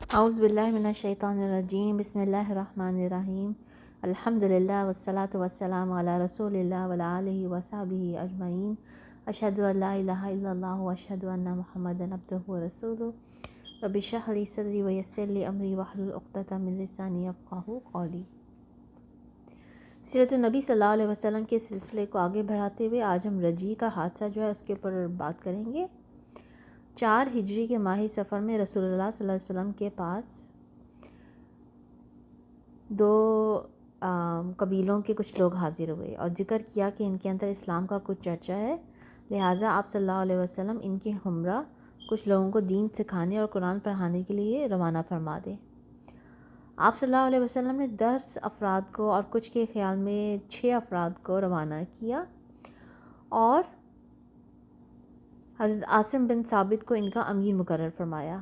اعوذ باللہ من الشیطان الرجیم، بسم اللہ الرحمن الرحیم، الحمدللہ والصلاۃ والسلام علی رسول اللہ وعلی آلہ وصحبہ اجمعین، اشہد ان لا الہ الا اللہ واشہد ان محمدا عبدہ ورسولہ، رب اشرح لی صدری ویسر لی امری واحلل عقدۃ من لسانی یفقہوا قولی۔ سیرت النبی صلی اللہ علیہ وسلم کے سلسلے کو آگے بڑھاتے ہوئے آج ہم رجیع کا حادثہ جو ہے اس کے اوپر بات کریں گے۔ 4 ہجری کے ماہ سفر میں رسول اللہ صلی اللہ علیہ وسلم کے پاس 2 قبیلوں کے کچھ لوگ حاضر ہوئے اور ذکر کیا کہ ان کے اندر اسلام کا کچھ چرچہ ہے، لہٰذا آپ صلی اللہ علیہ وسلم ان کے ہمراہ کچھ لوگوں کو دین سکھانے اور قرآن پڑھانے کے لیے روانہ فرما دیں۔ آپ صلی اللہ علیہ وسلم نے 10 افراد کو اور کچھ کے خیال میں 6 افراد کو روانہ کیا اور حضرت عاصم بن ثابت کو ان کا امیر مقرر فرمایا۔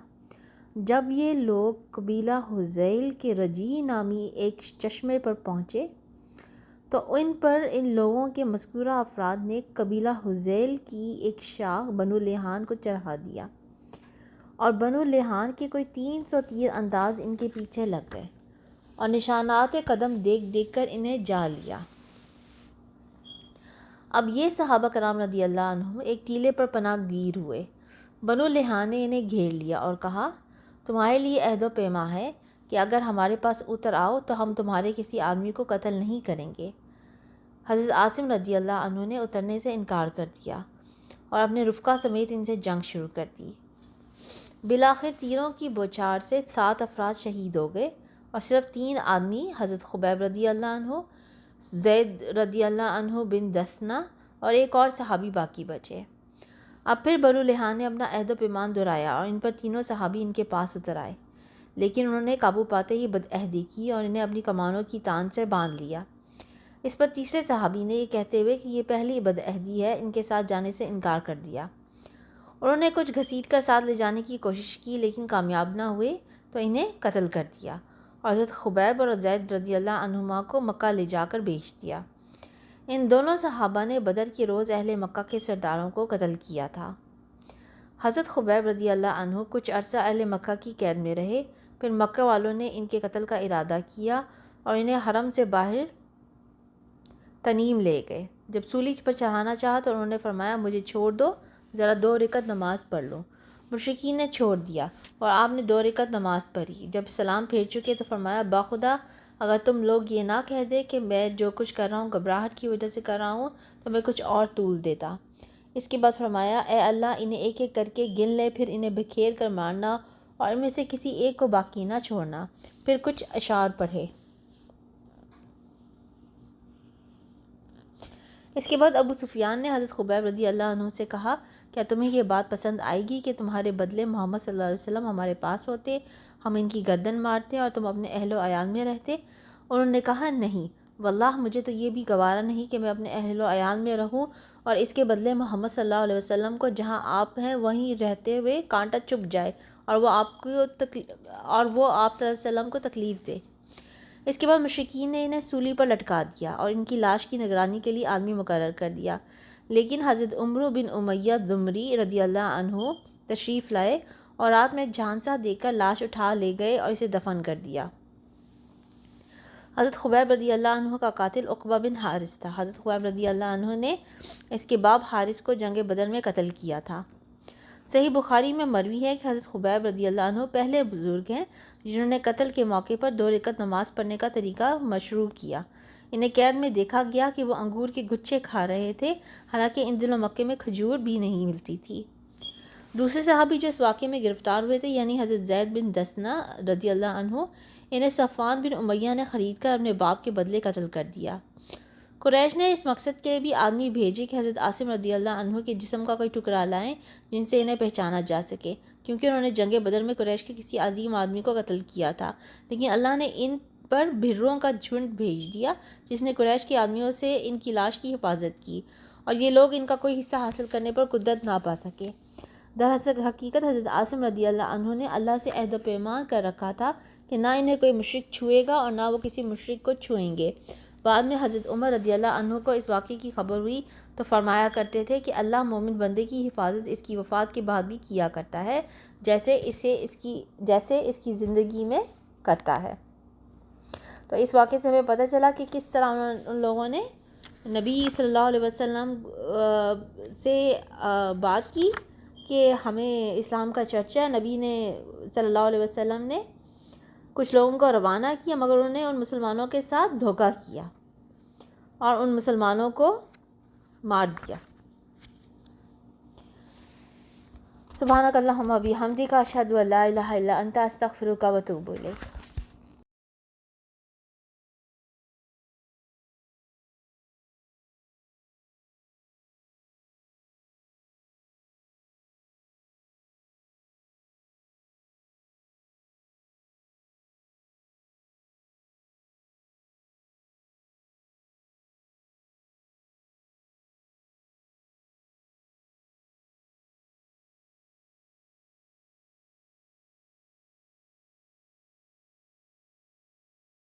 جب یہ لوگ قبیلہ حذیل کے رجیع نامی ایک چشمے پر پہنچے تو ان لوگوں کے مذکورہ افراد نے قبیلہ حذیل کی ایک شاخ بنو لیحان کو چڑھا دیا اور بنو لیحان کے کوئی 300 تیر انداز ان کے پیچھے لگ گئے اور نشانات قدم دیکھ کر انہیں جا لیا۔ اب یہ صحابہ کرام رضی اللہ عنہم ایک ٹیلے پر پناہ گیر ہوئے۔ بنو لیحان نے انہیں گھیر لیا اور کہا، تمہارے لیے عہد و پیما ہے کہ اگر ہمارے پاس اتر آؤ تو ہم تمہارے کسی آدمی کو قتل نہیں کریں گے۔ حضرت عاصم رضی اللہ عنہ نے اترنے سے انکار کر دیا اور اپنے رفقا سمیت ان سے جنگ شروع کر دی۔ بالآخر تیروں کی بوچھار سے 7 افراد شہید ہو گئے اور صرف 3 آدمی حضرت خبیب رضی اللہ عنہ، زید رضی اللہ عنہ بن دثنہ اور ایک اور صحابی باقی بچے۔ اب پھر بنو لیحان نے اپنا عہد و پیمان دہرایا اور ان پر تینوں صحابی ان کے پاس اتر آئے، لیکن انہوں نے قابو پاتے ہی بدعہدی کی اور انہیں اپنی کمانوں کی تان سے باندھ لیا۔ اس پر تیسرے صحابی نے یہ کہتے ہوئے کہ یہ پہلی بدعہدی ہے، ان کے ساتھ جانے سے انکار کر دیا۔ انہوں نے کچھ گھسیٹ کر ساتھ لے جانے کی کوشش کی لیکن کامیاب نہ ہوئے تو انہیں قتل کر دیا اور حضرت خبیب اور زید رضی اللہ عنہما کو مکہ لے جا کر بیچ دیا۔ ان دونوں صحابہ نے بدر کے روز اہل مکہ کے سرداروں کو قتل کیا تھا۔ حضرت خبیب رضی اللہ عنہ کچھ عرصہ اہل مکہ کی قید میں رہے، پھر مکہ والوں نے ان کے قتل کا ارادہ کیا اور انہیں حرم سے باہر تنعیم لے گئے۔ جب سولی پر چڑھانا چاہا تو انہوں نے فرمایا، مجھے چھوڑ دو، ذرا 2 رکعت نماز پڑھ لوں۔ مشرکین نے چھوڑ دیا اور آپ نے 2 رکعت نماز پڑھی۔ جب سلام پھیر چکے تو فرمایا، باخدا اگر تم لوگ یہ نہ کہہ دے کہ میں جو کچھ کر رہا ہوں گھبراہٹ کی وجہ سے کر رہا ہوں تو میں کچھ اور طول دیتا۔ اس کے بعد فرمایا، اے اللہ انہیں ایک ایک کر کے گن لے، پھر انہیں بکھیر کر مارنا اور ان میں سے کسی ایک کو باقی نہ چھوڑنا۔ پھر کچھ اشعار پڑھے۔ اس کے بعد ابو سفیان نے حضرت خبیب رضی اللہ عنہ سے کہا، کیا تمہیں یہ بات پسند آئے گی کہ تمہارے بدلے محمد صلی اللہ علیہ وسلم ہمارے پاس ہوتے، ہم ان کی گردن مارتے اور تم اپنے اہل و عیال میں رہتے؟ انہوں نے کہا، نہیں واللہ مجھے تو یہ بھی گوارا نہیں کہ میں اپنے اہل و عیال میں رہوں اور اس کے بدلے محمد صلی اللہ علیہ وسلم کو جہاں آپ ہیں وہیں رہتے ہوئے کانٹا چبھ جائے اور وہ آپ صلی اللہ علیہ وسلم کو تکلیف دے۔ اس کے بعد مشرکین نے انہیں سولی پر لٹکا دیا اور ان کی لاش کی نگرانی کے لیے آدمی مقرر کر دیا، لیکن حضرت عمرو بن امیہ ضمری رضی اللہ عنہ تشریف لائے اور رات میں جھانسا دے کر لاش اٹھا لے گئے اور اسے دفن کر دیا۔ حضرت خبیب رضی اللہ عنہ کا قاتل عقبہ بن حارث تھا۔ حضرت خبیب رضی اللہ عنہ نے اس کے باپ حارث کو جنگ بدر میں قتل کیا تھا۔ صحیح بخاری میں مروی ہے کہ حضرت خبیب رضی اللہ عنہ پہلے بزرگ ہیں جنہوں نے قتل کے موقع پر 2 رکعت نماز پڑھنے کا طریقہ مشروع کیا۔ انہیں قید میں دیکھا گیا کہ وہ انگور کے گچھے کھا رہے تھے، حالانکہ ان دنوں مکے میں کھجور بھی نہیں ملتی تھی۔ دوسرے صحابی جو اس واقعے میں گرفتار ہوئے تھے یعنی حضرت زید بن دثنہ رضی اللہ عنہ، انہیں صفوان بن امیہ نے خرید کر اپنے باپ کے بدلے قتل کر دیا۔ قریش نے اس مقصد کے بھی آدمی بھیجے کہ حضرت عاصم رضی اللہ عنہ کے جسم کا کوئی ٹکڑا لائیں جن سے انہیں پہچانا جا سکے، کیونکہ انہوں نے جنگ بدر میں قریش کے کسی عظیم آدمی کو قتل کیا تھا، لیکن اللہ نے ان پر بھروں کا جھنڈ بھیج دیا جس نے قریش کے آدمیوں سے ان کی لاش کی حفاظت کی اور یہ لوگ ان کا کوئی حصہ حاصل کرنے پر قدرت نہ پا سکے۔ دراصل حقیقت حضرت عاصم رضی اللہ عنہ نے اللہ سے عہد و پیمان کر رکھا تھا کہ نہ انہیں کوئی مشرک چھوئے گا اور نہ وہ کسی مشرک کو چھوئیں گے۔ بعد میں حضرت عمر رضی اللہ عنہ کو اس واقعے کی خبر ہوئی تو فرمایا کرتے تھے کہ اللہ مومن بندے کی حفاظت اس کی وفات کے بعد بھی کیا کرتا ہے جیسے اس کی زندگی میں کرتا ہے۔ تو اس واقعے سے ہمیں پتہ چلا کہ کس طرح ان لوگوں نے نبی صلی اللہ علیہ وسلم سے بات کی کہ ہمیں اسلام کا چرچا ہے۔ نبی نے صلی اللہ علیہ وسلم نے کچھ لوگوں کو روانہ کیا، مگر انہوں نے ان مسلمانوں کے ساتھ دھوکہ کیا اور ان مسلمانوں کو مار دیا۔ سبحانک اللہم و بحمدک، اشہد ان لا الہ الا انت، استغفرک و اتوب الیک۔